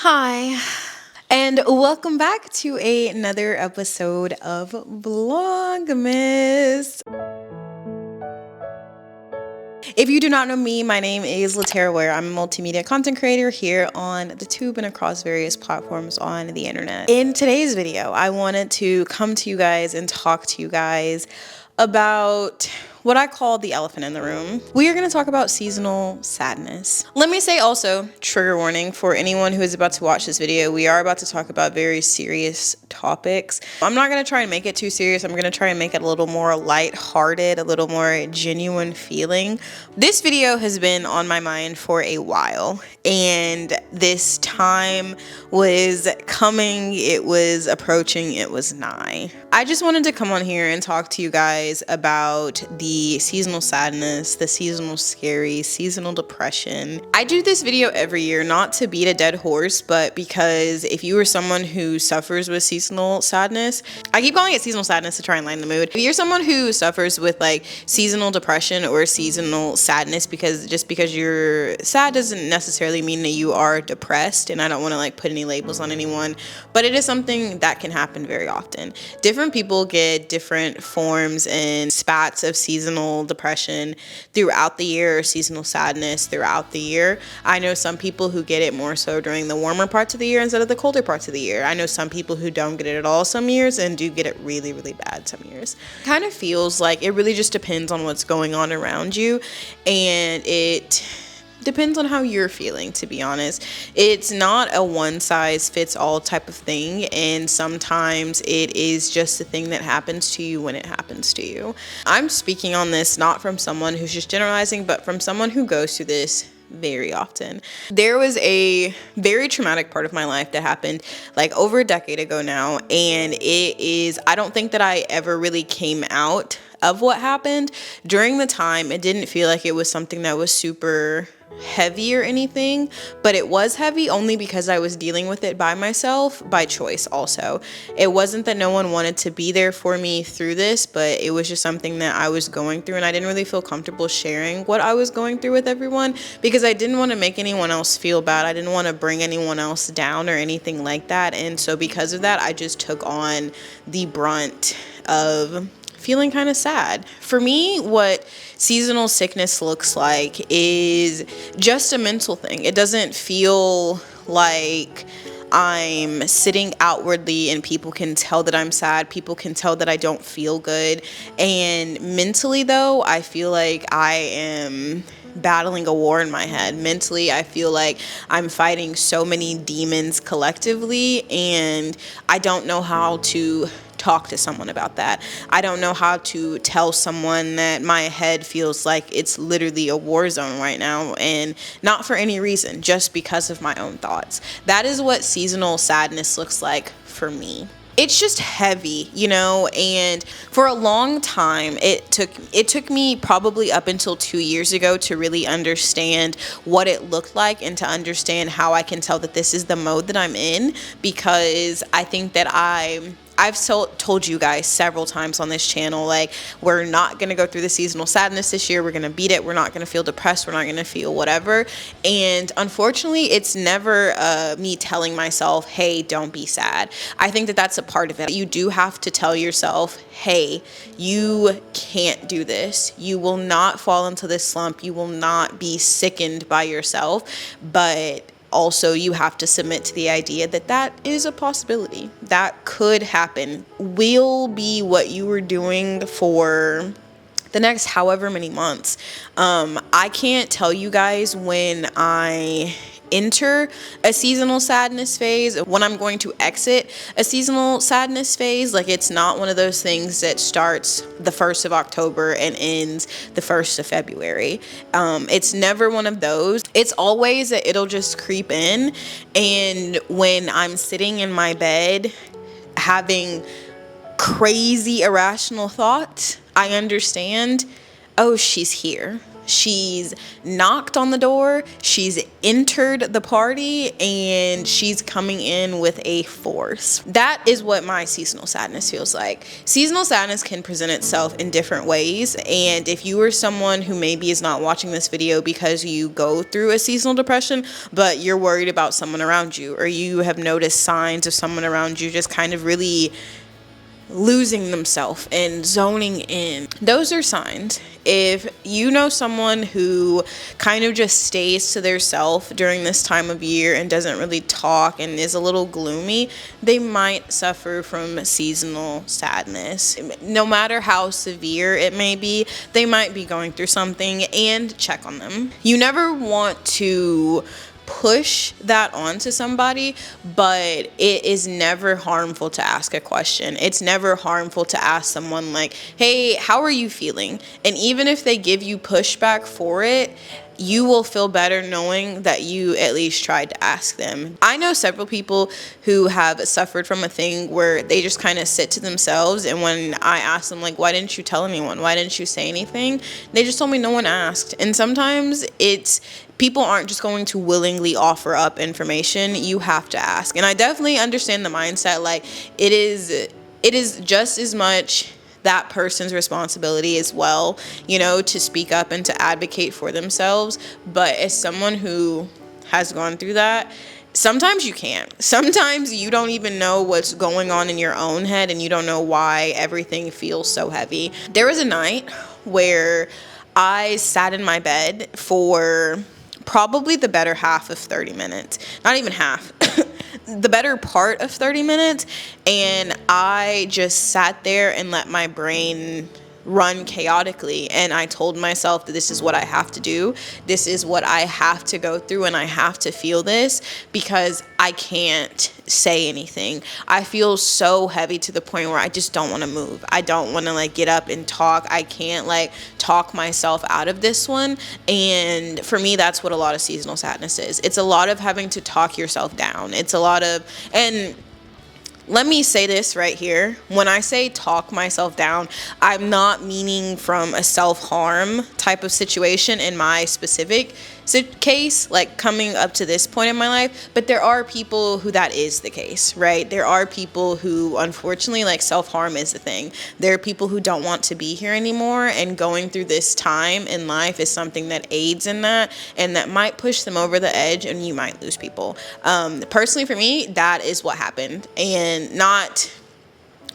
Hi, and welcome back to another episode of Vlogmas. If you do not know me, my name is laterrawair. I'm a multimedia content creator here on the tube and across various platforms on the internet. In today's video, I wanted to come to you guys and talk to you guys about what I call the elephant in the room. We are going to talk about seasonal sadness. Let me say also, trigger warning for anyone who is about to watch this video, we are about to talk about very serious topics. I'm not going to try and make it too serious. I'm going to try and make it a little more lighthearted, a little more genuine feeling. This video has been on my mind for a while, and this time was coming, it was approaching, it was nigh. I just wanted to come on here and talk to you guys about the seasonal sadness, the seasonal scary, seasonal depression. I do this video every year, not to beat a dead horse, but because if you are someone who suffers with seasonal sadness, I keep calling it seasonal sadness to try and lighten the mood. If you're someone who suffers with like seasonal depression or seasonal sadness, because just because you're sad doesn't necessarily mean that you are depressed, and I don't want to like put any labels on anyone, but it is something that can happen very often. Different people get different forms and spats of seasonal depression throughout the year, or seasonal sadness throughout the year. I know some people who get it more so during the warmer parts of the year instead of the colder parts of the year. I know some people who don't get it at all some years and do get it really, really bad some years. It kind of feels like it really just depends on what's going on around you, and it depends on how you're feeling, to be honest. It's not a one size fits all type of thing, and sometimes it is just the thing that happens to you when it happens to you. I'm speaking on this not from someone who's just generalizing, but from someone who goes through this very often. There was a very traumatic part of my life that happened like over a decade ago now, and I don't think that I ever really came out of what happened. During the time, it didn't feel like it was something that was super heavy or anything, but it was heavy only because I was dealing with it by myself, by choice also. It wasn't that no one wanted to be there for me through this, but it was just something that I was going through, and I didn't really feel comfortable sharing what I was going through with everyone because I didn't want to make anyone else feel bad. I didn't want to bring anyone else down or anything like that, and so because of that, I just took on the brunt of feeling kind of sad. For me, what seasonal sickness looks like is just a mental thing. It doesn't feel like I'm sitting outwardly and people can tell that I'm sad. People can tell that I don't feel good. And mentally, though, I feel like I am battling a war in my head. Mentally, I feel like I'm fighting so many demons collectively, and I don't know how to talk to someone about that. I don't know how to tell someone that my head feels like it's literally a war zone right now, and not for any reason, just because of my own thoughts. That is what seasonal sadness looks like for me. It's just heavy, you know, and for a long time, it took me probably up until 2 years ago to really understand what it looked like and to understand how I can tell that this is the mode that I'm in, because I think that I've told you guys several times on this channel, like, we're not going to go through the seasonal sadness this year. We're going to beat it. We're not going to feel depressed. We're not going to feel whatever. And unfortunately, it's never me telling myself, hey, don't be sad. I think that that's a part of it. You do have to tell yourself, hey, you can't do this. You will not fall into this slump. You will not be sickened by yourself. But also, you have to submit to the idea that that is a possibility. That could happen. Will be what you were doing for the next however many months. I can't tell you guys when I enter a seasonal sadness phase, when I'm going to exit a seasonal sadness phase. Like, it's not one of those things that starts the 1st of October and ends the 1st of February. It's never one of those. It's always that it'll just creep in, and when I'm sitting in my bed having crazy irrational thoughts, I understand, oh, she's here. She's knocked on the door, she's entered the party, and she's coming in with a force. That is what my seasonal sadness feels like. Seasonal sadness can present itself in different ways, and if you are someone who maybe is not watching this video because you go through a seasonal depression, but you're worried about someone around you, or you have noticed signs of someone around you just kind of really losing themselves and zoning in, those are signs. If you know someone who kind of just stays to their self during this time of year and doesn't really talk and is a little gloomy, they might suffer from seasonal sadness. No matter how severe it may be, they might be going through something, and check on them. You never want to push that onto somebody, but it is never harmful to ask a question. It's never harmful to ask someone like, hey, how are you feeling? And even if they give you pushback for it, you will feel better knowing that you at least tried to ask them. I know several people who have suffered from a thing where they just kind of sit to themselves, and when I asked them, like, why didn't you tell anyone? Why didn't you say anything? They just told me no one asked. And sometimes people aren't just going to willingly offer up information. You have to ask. And I definitely understand the mindset. Like, it is just as much that person's responsibility as well, you know, to speak up and to advocate for themselves. But as someone who has gone through that, sometimes you can't. Sometimes you don't even know what's going on in your own head, and you don't know why everything feels so heavy. There was a night where I sat in my bed for probably the better half of 30 minutes. Not even half. The better part of 30 minutes, and I just sat there and let my brain run chaotically, and I told myself that this is what I have to do, this is what I have to go through, and I have to feel this because I can't say anything. I feel so heavy to the point where I just don't want to move. I don't want to like get up and talk. I can't like talk myself out of this one. And for me, that's what a lot of seasonal sadness is. It's a lot of having to talk yourself down. It's a lot of, and let me say this right here. When I say talk myself down, I'm not meaning from a self-harm type of situation in my specific case, like coming up to this point in my life. But there are people who that is the case, right? There are people who, unfortunately, like self-harm is the thing. There are people who don't want to be here anymore, and going through this time in life is something that aids in that, and that might push them over the edge, and you might lose people. Personally, for me, that is what happened. And not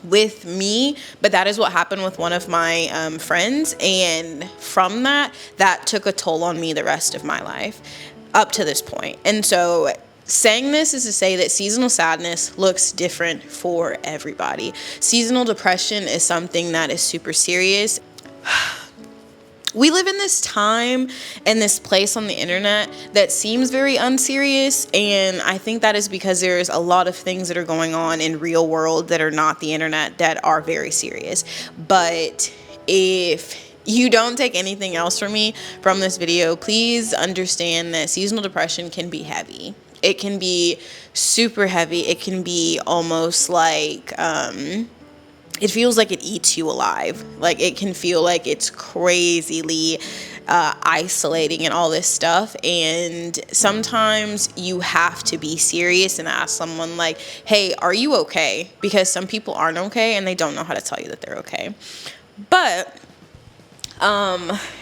with me, but that is what happened with one of my friends, and from that took a toll on me the rest of my life up to this point. And so saying this is to say that seasonal sadness looks different for everybody. Seasonal depression is something that is super serious. We live in this time and this place on the internet that seems very unserious, and I think that is because there's a lot of things that are going on in real world that are not the internet that are very serious. But if you don't take anything else from me from this video, please understand that seasonal depression can be heavy. It can be super heavy. It can be almost like it feels like it eats you alive. Like, it can feel like it's crazily isolating and all this stuff. And sometimes you have to be serious and ask someone like, hey, are you okay? Because some people aren't okay, and they don't know how to tell you that they're okay. But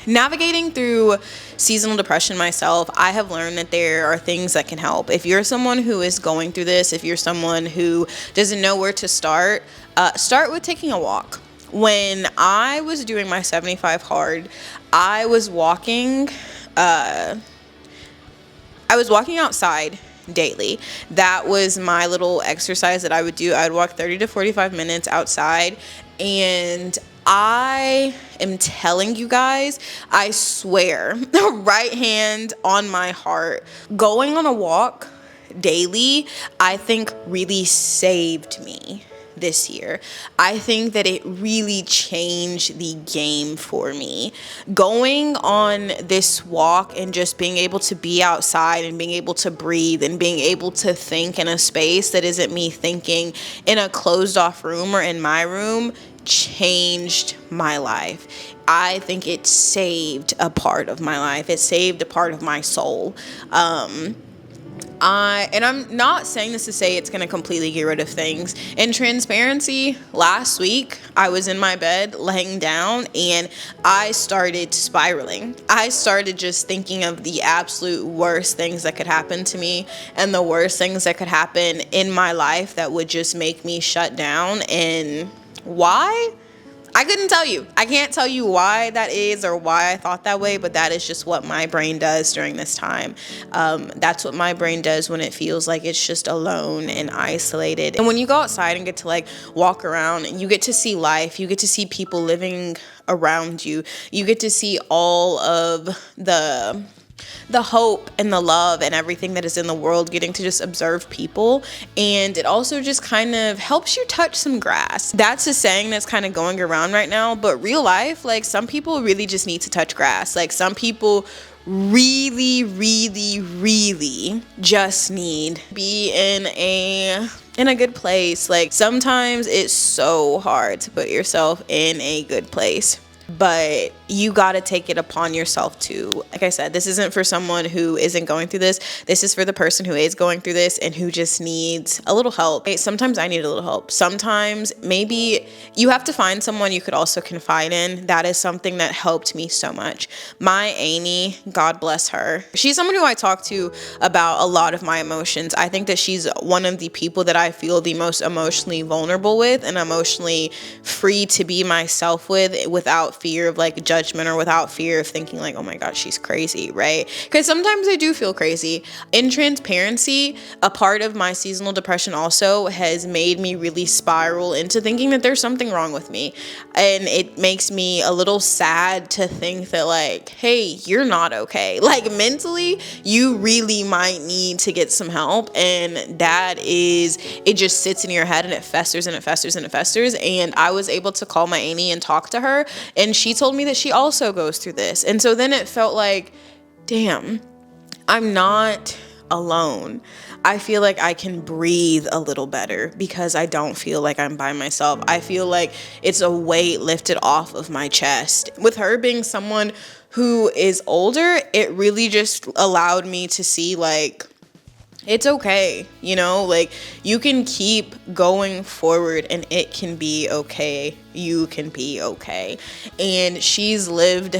navigating through seasonal depression myself, I have learned that there are things that can help. If you're someone who is going through this, if you're someone who doesn't know where to start with taking a walk. When I was doing my 75 hard, I was walking outside daily. That was my little exercise that I would do. I would walk 30 to 45 minutes outside, and I am telling you guys, I swear, right hand on my heart, going on a walk daily, I think really saved me this year. I think that it really changed the game for me. Going on this walk and just being able to be outside and being able to breathe and being able to think in a space that isn't me thinking in a closed off room or in my room changed my life. I think it saved a part of my life. It saved a part of my soul. And I'm not saying this to say it's going to completely get rid of things. In transparency, last week I was in my bed laying down and I started spiraling. I started just thinking of the absolute worst things that could happen to me and the worst things that could happen in my life that would just make me shut down. And why? I couldn't tell you. I can't tell you why that is or why I thought that way, but that is just what my brain does during this time. That's what my brain does when it feels like it's just alone and isolated. And when you go outside and get to like walk around and you get to see life, you get to see people living around you, you get to see all of the hope and the love and everything that is in the world, getting to just observe people. And it also just kind of helps you touch some grass. That's a saying that's kind of going around right now, but real life, like some people really just need to touch grass. Like some people really just need to be in a good place. Like sometimes it's so hard to put yourself in a good place, but you got to take it upon yourself to, like I said, this isn't for someone who isn't going through this. This is for the person who is going through this and who just needs a little help. Sometimes I need a little help. Sometimes maybe you have to find someone you could also confide in. That is something that helped me so much. My Amy, God bless her. She's someone who I talk to about a lot of my emotions. I think that she's one of the people that I feel the most emotionally vulnerable with and emotionally free to be myself with without fear of like judgment or without fear of thinking like, oh my God, she's crazy, right? Because sometimes I do feel crazy. In transparency, a part of my seasonal depression also has made me really spiral into thinking that there's something wrong with me. And it makes me a little sad to think that like, hey, you're not okay. Like mentally, you really might need to get some help. And that is, it just sits in your head and it festers and it festers and it festers. And I was able to call my Amy and talk to her. And she told me that she also goes through this. And so then it felt like, damn, I'm not alone. I feel like I can breathe a little better because I don't feel like I'm by myself. I feel like it's a weight lifted off of my chest. With her being someone who is older, it really just allowed me to see like, it's okay, you know, like you can keep going forward and it can be okay. You can be okay. And she's lived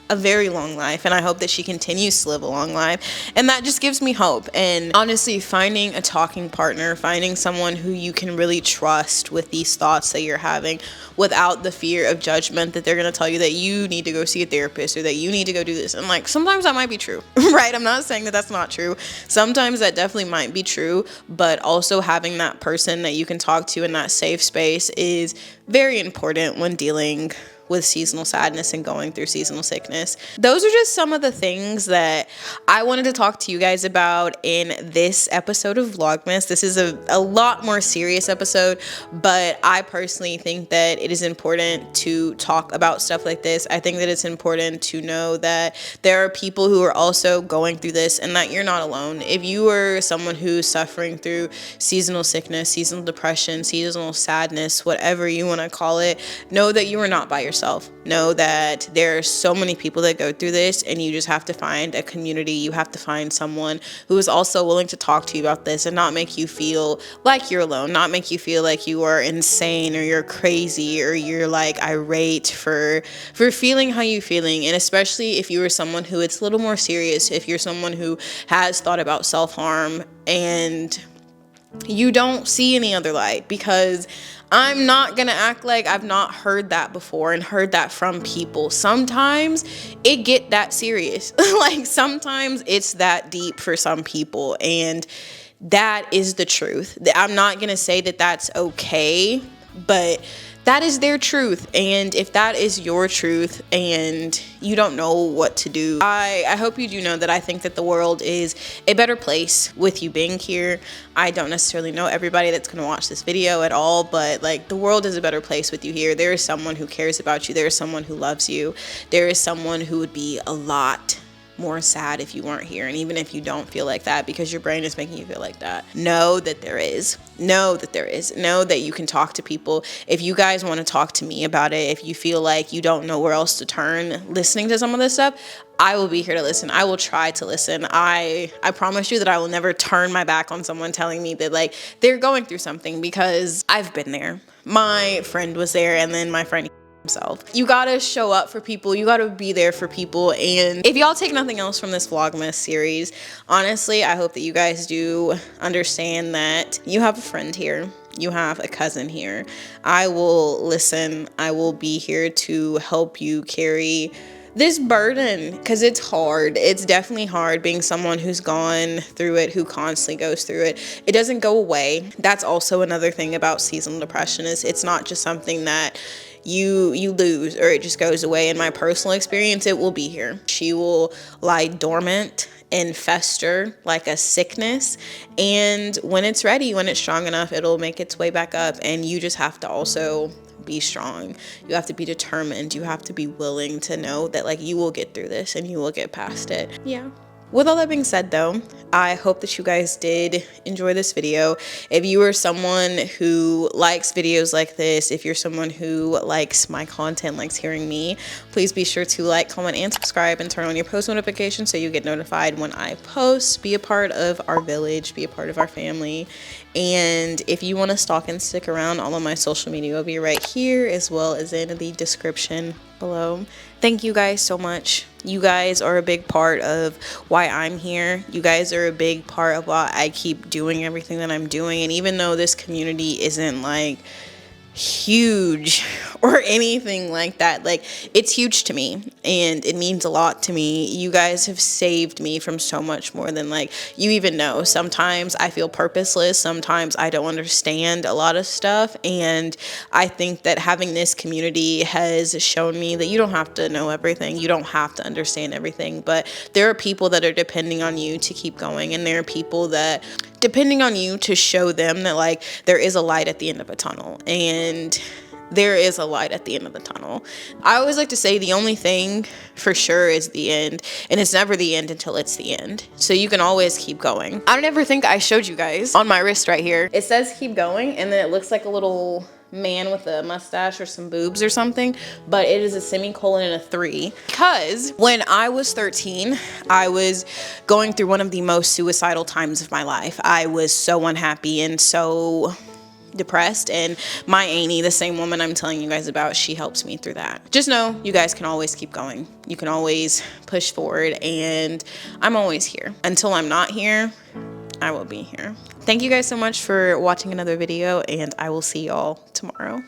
a very long life, and I hope that she continues to live a long life, and that just gives me hope. And honestly, finding a talking partner, finding someone who you can really trust with these thoughts that you're having without the fear of judgment that they're going to tell you that you need to go see a therapist or that you need to go do this. And like sometimes that might be true, right? I'm not saying that that's not true. Sometimes that definitely might be true, but also having that person that you can talk to in that safe space is very important when dealing with seasonal sadness and going through seasonal sickness. Those are just some of the things that I wanted to talk to you guys about in this episode of Vlogmas. This is a lot more serious episode, but I personally think that it is important to talk about stuff like this. I think that it's important to know that there are people who are also going through this and that you're not alone. If you are someone who's suffering through seasonal sickness, seasonal depression, seasonal sadness, whatever you want to call it, know that you are not by yourself. Know that there are so many people that go through this, and you just have to find a community. You have to find someone who is also willing to talk to you about this and not make you feel like you're alone, not make you feel like you are insane or you're crazy or you're like irate for feeling how you're feeling. And especially if you are someone who it's a little more serious, if you're someone who has thought about self-harm and you don't see any other light, because I'm not gonna act like I've not heard that before and heard that from people. Sometimes it get that serious. Like sometimes it's that deep for some people, and that is the truth. I'm not gonna say that that's okay, but that is their truth. And if that is your truth and you don't know what to do, I hope you do know that I think that the world is a better place with you being here. I don't necessarily know everybody that's going to watch this video at all, but like the world is a better place with you here. There is someone who cares about you. There is someone who loves you. There is someone who would be a lot more sad if you weren't here. And even if you don't feel like that because your brain is making you feel like that, know that there is. know that there is. Know that you can talk to people. If you guys want to talk to me about it, if you feel like you don't know where else to turn listening to some of this stuff, I will be here to listen. I will try to listen. I promise you that I will never turn my back on someone telling me that like they're going through something, because I've been there. My friend was there, and then my friend himself. You gotta show up for people. You gotta be there for people. And if y'all take nothing else from this Vlogmas series, honestly, I hope that you guys do understand that you have a friend here. You have a cousin here. I will listen. I will be here to help you carry this burden, because it's hard. It's definitely hard being someone who's gone through it, who constantly goes through it. It doesn't go away. That's also another thing about seasonal depression, is it's not just something that you lose or it just goes away. In my personal experience, it will be here. She will lie dormant and fester like a sickness, and when it's ready, when it's strong enough, it'll make its way back up. And you just have to also be strong. You have to be determined. You have to be willing to know that like you will get through this and you will get past it. Yeah. With all that being said though, I hope that you guys did enjoy this video. If you are someone who likes videos like this, if you're someone who likes my content, likes hearing me, please be sure to like, comment, and subscribe, and turn on your post notifications so you get notified when I post. Be a part of our village, be a part of our family. And if you want to stalk and stick around, all of my social media will be right here, as well as in the description below. Thank you guys so much. You guys are a big part of why I'm here. You guys are a big part of why I keep doing everything that I'm doing. And even though this community isn't like huge or anything like that, like it's huge to me and it means a lot to me. You guys have saved me from so much more than like you even know. Sometimes I feel purposeless, sometimes I don't understand a lot of stuff, and I think that having this community has shown me that you don't have to know everything, you don't have to understand everything, but there are people that are depending on you to keep going, and there are people that depending on you to show them that like there is a light at the end of a tunnel, and there is a light at the end of the tunnel. I always like to say the only thing for sure is the end, and it's never the end until it's the end. So you can always keep going. I don't ever think I showed you guys on my wrist right here. It says keep going, and then it looks like a little man with a mustache or some boobs or something, but it is a semicolon and a 3, because when I was 13, I was going through one of the most suicidal times of my life. I was so unhappy and so depressed, and my auntie, the same woman I'm telling you guys about, she helps me through that. Just know you guys can always keep going. You can always push forward, and I'm always here. Until I'm not here, I will be here. Thank you guys so much for watching another video, and I will see y'all tomorrow.